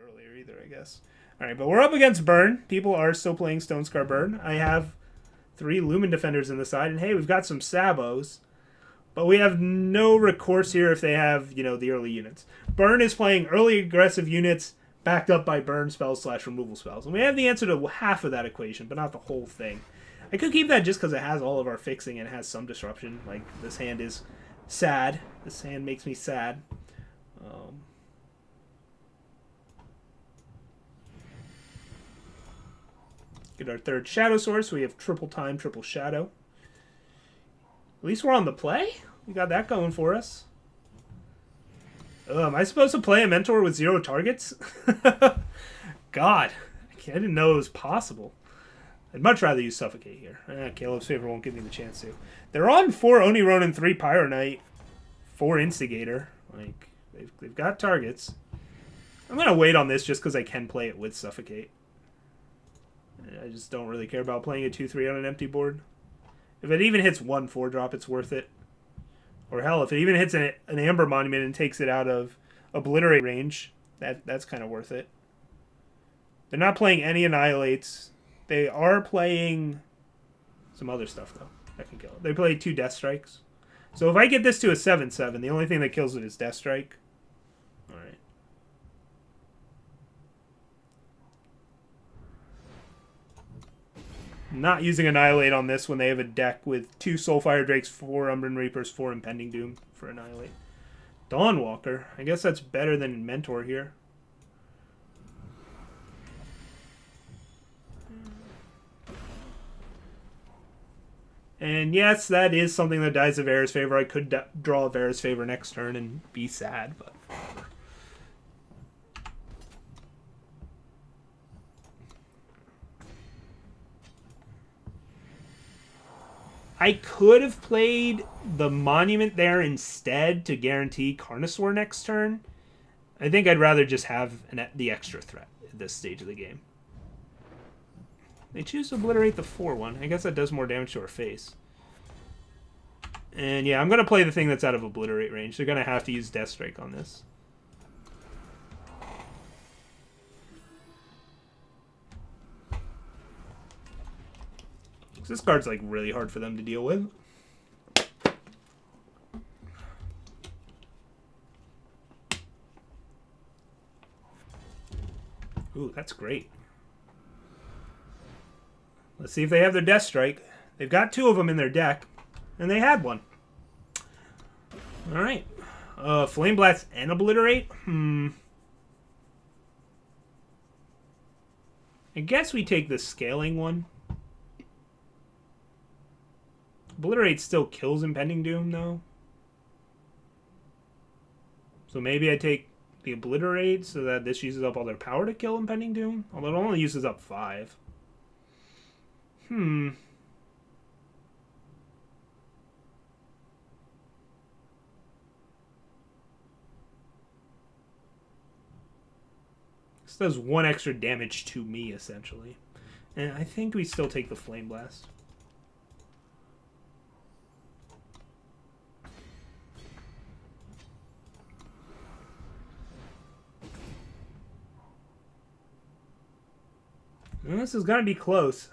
earlier either, I guess. All right, but we're up against Burn. People are still playing Stone Scar Burn. I have 3 Lumen Defenders in the side, and hey, we've got some Sabos. But we have no recourse here if they have, the early units. Burn is playing early aggressive units backed up by burn spells / removal spells. And we have the answer to half of that equation, but not the whole thing. I could keep that just because it has all of our fixing and it has some disruption. Like, this hand is sad. This hand makes me sad. Get our 3rd Shadow Source. We have triple time, triple shadow. At least we're on the play. We got that going for us. Am I supposed to play a Mentor with 0 targets? God, I didn't know it was possible. I'd much rather use Suffocate here. Caleb's Favor won't give me the chance to. They're on 4 Oni Ronin, 3 Pyro Knight, 4 Instigator. Like, they've got targets. I'm going to wait on this just because I can play it with Suffocate. I just don't really care about playing a 2/3 on an empty board. If it even hits 1 4-drop, it's worth it. Or hell, if it even hits an Amber Monument and takes it out of Obliterate range, that's kind of worth it. They're not playing any Annihilates. They are playing some other stuff, though, that can kill it. They play 2 Death Strikes. So if I get this to a 7/7, the only thing that kills it is Death Strike. Alright. Not using Annihilate on this when they have a deck with 2 Soulfire Drakes, 4 Umbran Reapers, 4 Impending Doom for Annihilate. Dawnwalker. I guess that's better than Mentor here. And yes, that is something that dies of Vera's Favor. I could draw Vera's Favor next turn and be sad, but whatever. I could have played the Monument there instead to guarantee Carnosaur next turn. I think I'd rather just have the extra threat at this stage of the game. They choose to Obliterate the 4/1. I guess that does more damage to our face. And yeah, I'm going to play the thing that's out of Obliterate range. They're going to have to use Death Strike on this. This card's like really hard for them to deal with. Ooh, that's great. Let's see if they have their Death Strike. They've got 2 of them in their deck, and they had 1. Alright. Flame Blast and Obliterate? I guess we take the scaling one. Obliterate still kills Impending Doom, though. So maybe I take the Obliterate so that this uses up all their power to kill Impending Doom. Although it only uses up 5. This does 1 extra damage to me, essentially. And I think we still take the Flame Blast. Well, this is going to be close.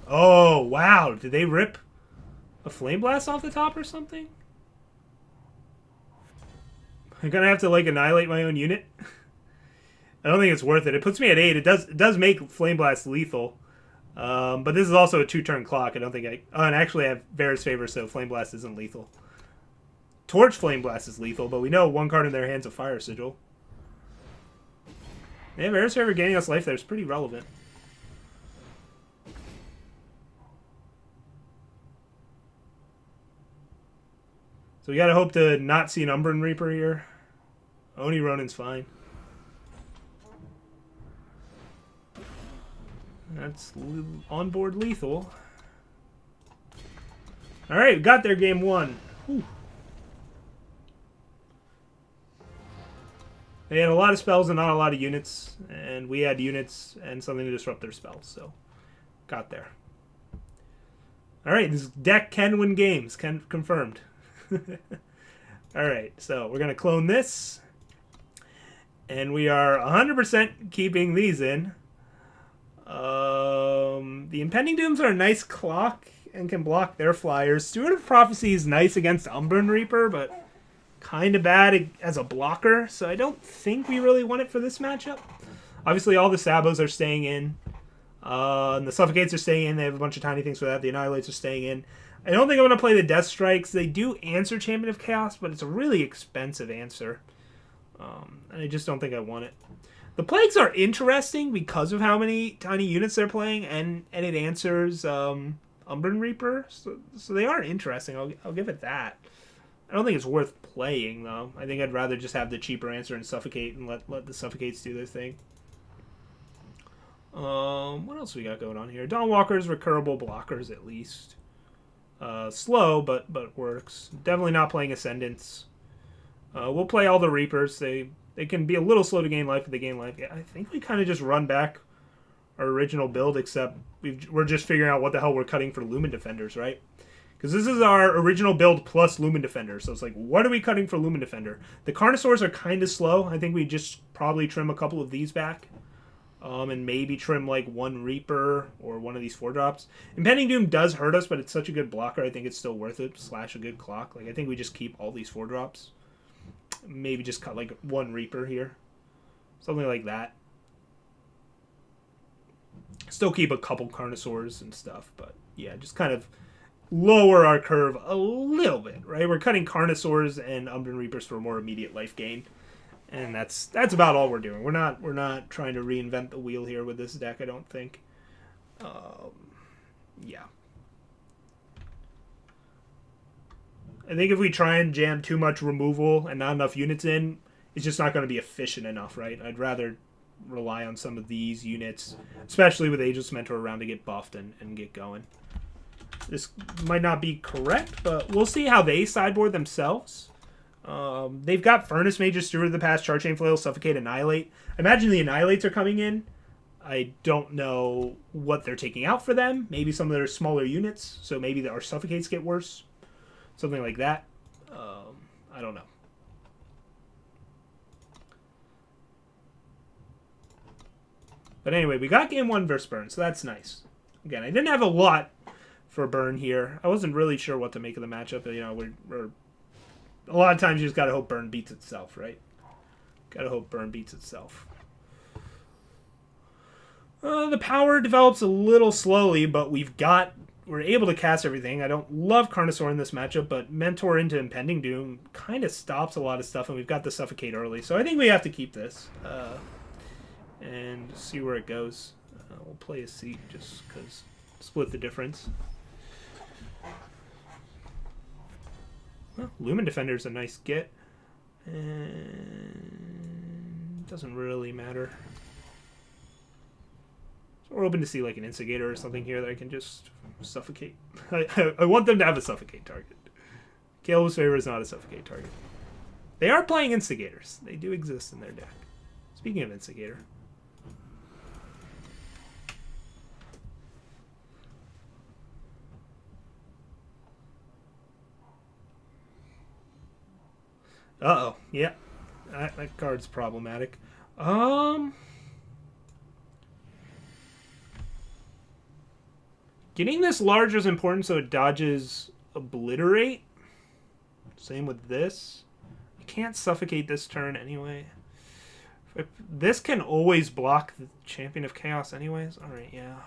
Oh, wow. Did they rip a Flame Blast off the top or something? I'm going to have to, like, annihilate my own unit. I don't think it's worth it. It puts me at 8. It does make Flame Blast lethal. But this is also a 2-turn clock. I don't think I... Oh, and actually I have Vera's Favor, so Flame Blast isn't lethal. Torch Flame Blast is lethal, but we know 1 card in their hand's a Fire Sigil. Yeah, Vera's Favor gaining us life there is pretty relevant. So we gotta hope to not see an Umbran Reaper here. Oni Ronin's fine. That's onboard lethal. Alright, we got there game 1. Whew. They had a lot of spells and not a lot of units, and we had units and something to disrupt their spells, so got there. Alright, this deck can win games, confirmed. All right, so we're going to clone this. And we are 100% keeping these in. The Impending Dooms are a nice clock and can block their flyers. Steward of Prophecy is nice against Umbrun Reaper, but kind of bad as a blocker. So I don't think we really want it for this matchup. Obviously, all the Sabos are staying in. And the Suffocates are staying in. They have a bunch of tiny things for that. The Annihilates are staying in. I don't think I'm going to play the Death Strikes. They do answer Champion of Chaos, but it's a really expensive answer. And I just don't think I want it. The Plagues are interesting because of how many tiny units they're playing, and it answers Umbrun Reaper. So they are interesting. I'll give it that. I don't think it's worth playing, though. I think I'd rather just have the cheaper answer and Suffocate and let the Suffocates do their thing. What else we got going on here? Dawnwalkers, recurable blockers at least. Slow, but works. Definitely not playing Ascendants. We'll play all the Reapers. They can be a little slow to gain life, but they gain life. Yeah, I think we kind of just run back our original build, except we're just figuring out what the hell we're cutting for Lumen Defenders, right? Because this is our original build plus Lumen Defender. So it's like, what are we cutting for Lumen Defender? The Carnosaurs are kind of slow. I think we just probably trim a couple of these back. And maybe trim like one Reaper or one of these 4-drops. Impending Doom does hurt us, but it's such a good blocker. I think it's still worth it. Slash a good clock. Like I think we just keep all these 4-drops. Maybe just cut like one Reaper here. Something like that. Still keep a couple Carnosaurs and stuff, but yeah, just kind of lower our curve a little bit, right? We're cutting Carnosaurs and Umbrun Reapers for more immediate life gain. And that's about all we're doing. We're not trying to reinvent the wheel here with this deck, I don't think. Yeah. I think if we try and jam too much removal and not enough units in, it's just not going to be efficient enough, right? I'd rather rely on some of these units, especially with Ageless Mentor around to get buffed and get going. This might not be correct, but we'll see how they sideboard themselves. They've got Furnace Mages, Steward of the Past, Charge Chain Flail, Suffocate, Annihilate. I imagine the Annihilates are coming in. I don't know what they're taking out for them. Maybe some of their smaller units, so maybe our Suffocates get worse. Something like that. I don't know. But anyway, we got game 1 versus Burn, so that's nice. Again, I didn't have a lot for Burn here. I wasn't really sure what to make of the matchup. You know, we're a lot of times you just gotta hope Burn beats itself, right? Gotta hope Burn beats itself. The power develops a little slowly, but we're able to cast everything. I don't love Carnosaur in this matchup, but Mentor into Impending Doom kind of stops a lot of stuff, and we've got the Suffocate early. So I think we have to keep this and see where it goes. We'll play a seat just because split the difference. Well, Lumen Defender is a nice get. And doesn't really matter. So we're open to see like an Instigator or something here that I can just suffocate. I want them to have a Suffocate target. Caleb's Favor is not a Suffocate target. They are playing Instigators. They do exist in their deck. Speaking of Instigator. Uh-oh. Yeah. That card's problematic. Getting this larger is important so it dodges Obliterate. Same with this. You can't suffocate this turn anyway. This can always block the Champion of Chaos anyways. Alright, yeah.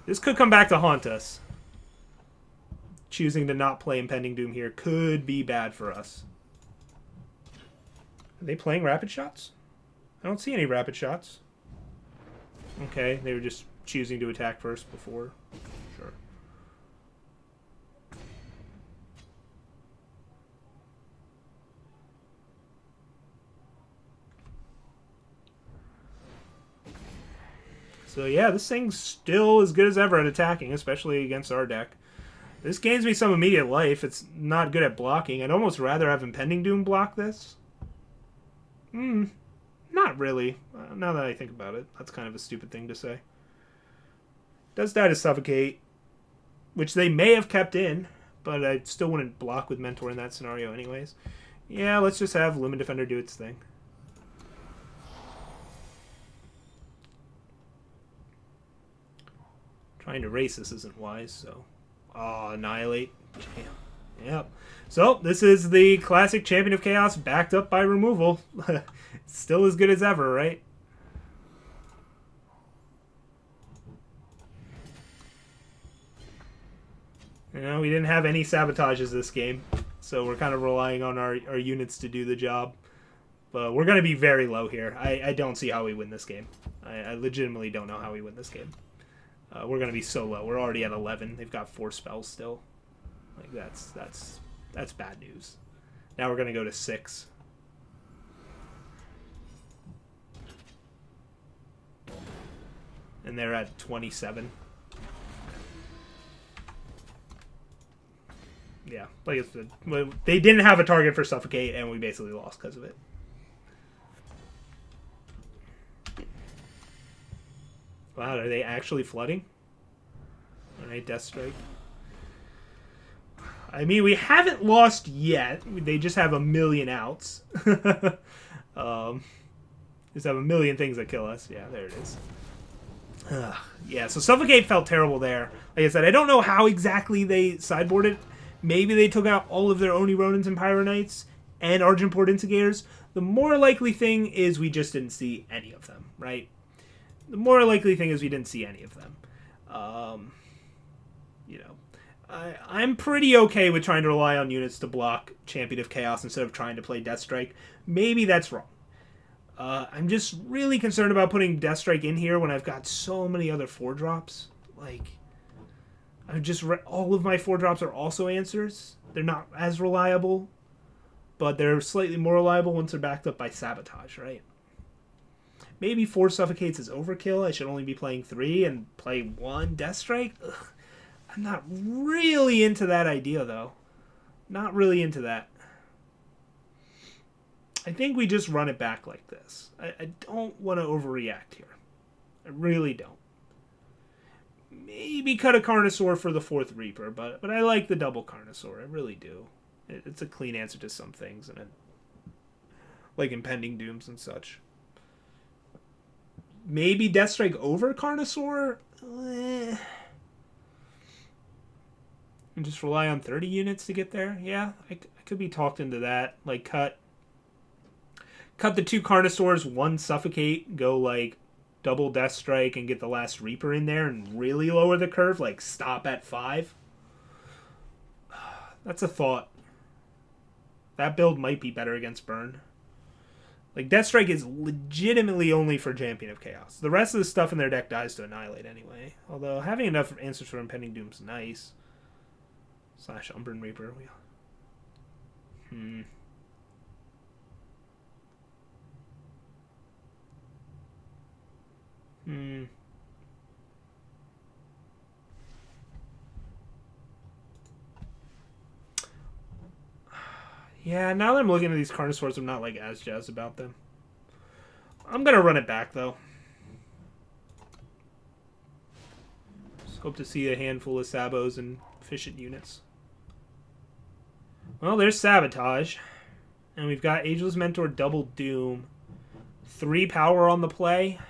This could come back to haunt us. Choosing to not play Impending Doom here could be bad for us. Are they playing Rapid Shots? I don't see any Rapid Shots. Okay, they were just choosing to attack first before. Sure. So yeah, this thing's still as good as ever at attacking, especially against our deck. This gains me some immediate life. It's not good at blocking. I'd almost rather have Impending Doom block this. Not really. Now that I think about it, that's kind of a stupid thing to say. Does die to Suffocate, which they may have kept in, but I still wouldn't block with Mentor in that scenario anyways. Yeah, let's just have Limit Defender do its thing. Trying to race this isn't wise, so... Oh, Annihilate. Damn. Yep. So, this is the classic Champion of Chaos backed up by removal. Still as good as ever, right? You know, we didn't have any sabotages this game, so we're kind of relying on our units to do the job. But we're going to be very low here. I don't see how we win this game. I legitimately don't know how we win this game. We're going to be so low. We're already at 11. They've got 4 spells still. Like, that's bad news. Now we're going to go to 6. And they're at 27. Yeah, like I said, they didn't have a target for Suffocate, and we basically lost because of it. Wow, are they actually flooding? Alright, Death Strike. I mean, we haven't lost yet. They just have a million outs. Just have a million things that kill us. Yeah, there it is. Yeah, so Suffocate felt terrible there. Like I said, I don't know how exactly they sideboarded. Maybe they took out all of their Oni Ronins and Pyro Knights and Argenport Instigators. The more likely thing is we just didn't see any of them, right? The more likely thing is we didn't see any of them. You know, I'm pretty okay with trying to rely on units to block Champion of Chaos instead of trying to play Death Strike. Maybe that's wrong. I'm just really concerned about putting Death Strike in here when I've got so many other 4-drops. Like, all of my 4-drops are also answers. They're not as reliable, but they're slightly more reliable once they're backed up by Sabotage, right? Maybe 4 Suffocates is overkill. I should only be playing 3 and play 1 Death Strike. Ugh. I'm not really into that idea, though. Not really into that. I think we just run it back like this. I don't want to overreact here. I really don't. Maybe cut a Carnosaur for the 4th Reaper, but I like the double Carnosaur. I really do. It's a clean answer to some things, and like Impending Dooms and such. Maybe Death Strike over Carnosaur? And just rely on 30 units to get there? Yeah, I could be talked into that. Like, cut the 2 Carnosaurs, 1 Suffocate, go, like, double Death Strike and get the last Reaper in there and really lower the curve, like, stop at 5. That's a thought. That build might be better against Burn. Like, Death Strike is legitimately only for Champion of Chaos. The rest of the stuff in their deck dies to Annihilate anyway. Although, having enough answers for Impending Doom is nice. / Umbran Reaper. Yeah, now that I'm looking at these Carnosaurs, I'm not like as jazzed about them. I'm gonna run it back though. Just hope to see a handful of Sabos and efficient units. Well, there's Sabotage. And we've got Ageless Mentor, Double Doom. 3 power on the play.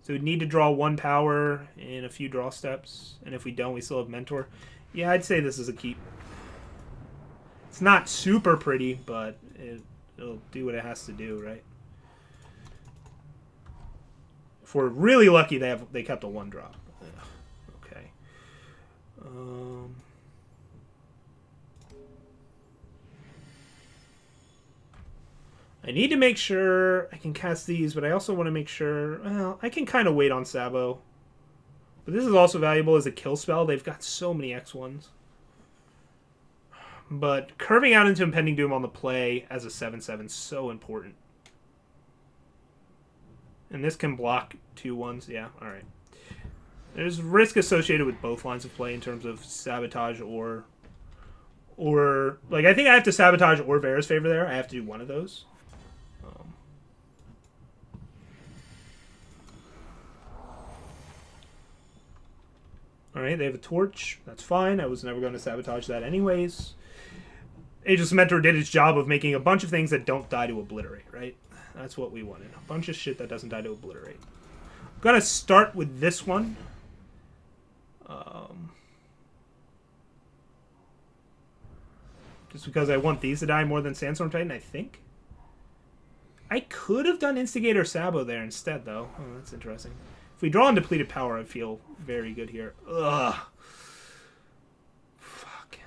So we'd need to draw 1 power in a few draw steps. And if we don't, we still have Mentor. Yeah, I'd say this is a keep. It's not super pretty, but it'll do what it has to do, right? If we're really lucky, they kept a 1-drop. Okay. I need to make sure I can cast these, but I also want to make sure... Well, I can kind of wait on Sabo. But this is also valuable as a kill spell. They've got so many X1s. But curving out into Impending Doom on the play as a 7/7 is so important. And this can block 2/1s. Yeah, alright. There's risk associated with both lines of play in terms of Sabotage or like, I think I have to Sabotage or Vera's Favor there. I have to do one of those. Alright, they have a torch. That's fine. I was never going to sabotage that anyways. Ageless Mentor did its job of making a bunch of things that don't die to obliterate, right? That's what we wanted. A bunch of shit that doesn't die to obliterate. I'm going to start with this one. Just because I want these to die more than Sandstorm Titan, I think. I could have done Instigator Sabo there instead, though. Oh, that's interesting. If we draw on Depleted Power, I feel very good here. Ugh. Fuck.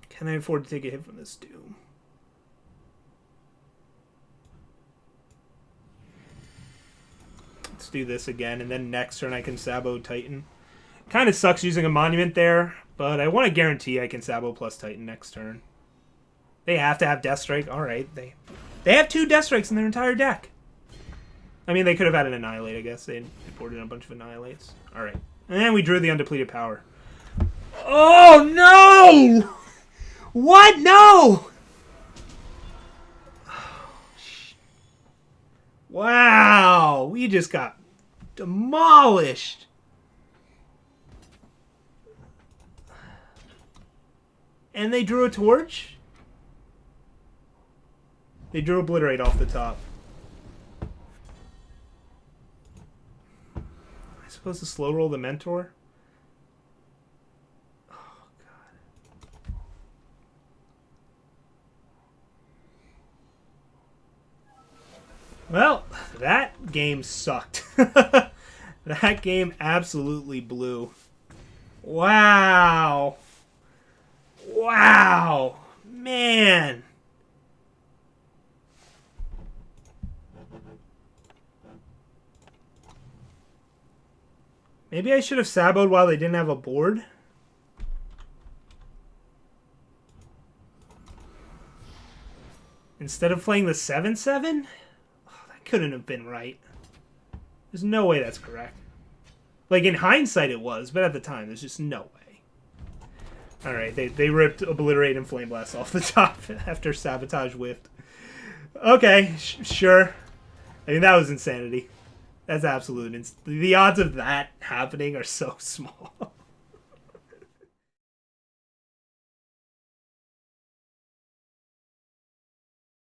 Can I afford to take a hit from this Doom? Let's do this again, and then next turn I can Sabo Titan. Kind of sucks using a Monument there, but I want to guarantee I can Sabo plus Titan next turn. They have to have Death Strike. Alright, they have 2 Death Strikes in their entire deck. I mean, they could have had an Annihilate, I guess. They imported a bunch of Annihilates. Alright. And we drew the Undepleted Power. Oh, no! What? No! Wow! We just got demolished. And they drew a torch? They drew Obliterate off the top. Am I supposed to slow roll the Mentor? Oh, God. Well, that game sucked. That game absolutely blew. Wow. Wow. Man. Maybe I should have Saboed while they didn't have a board. Instead of playing the 7/7? Oh, that couldn't have been right. There's no way that's correct. Like, in hindsight it was, but at the time, there's just no way. Alright, they ripped Obliterate and Flame Blast off the top after Sabotage whiffed. Okay, sure. I mean, that was insanity. That's absolute. The odds of that happening are so small.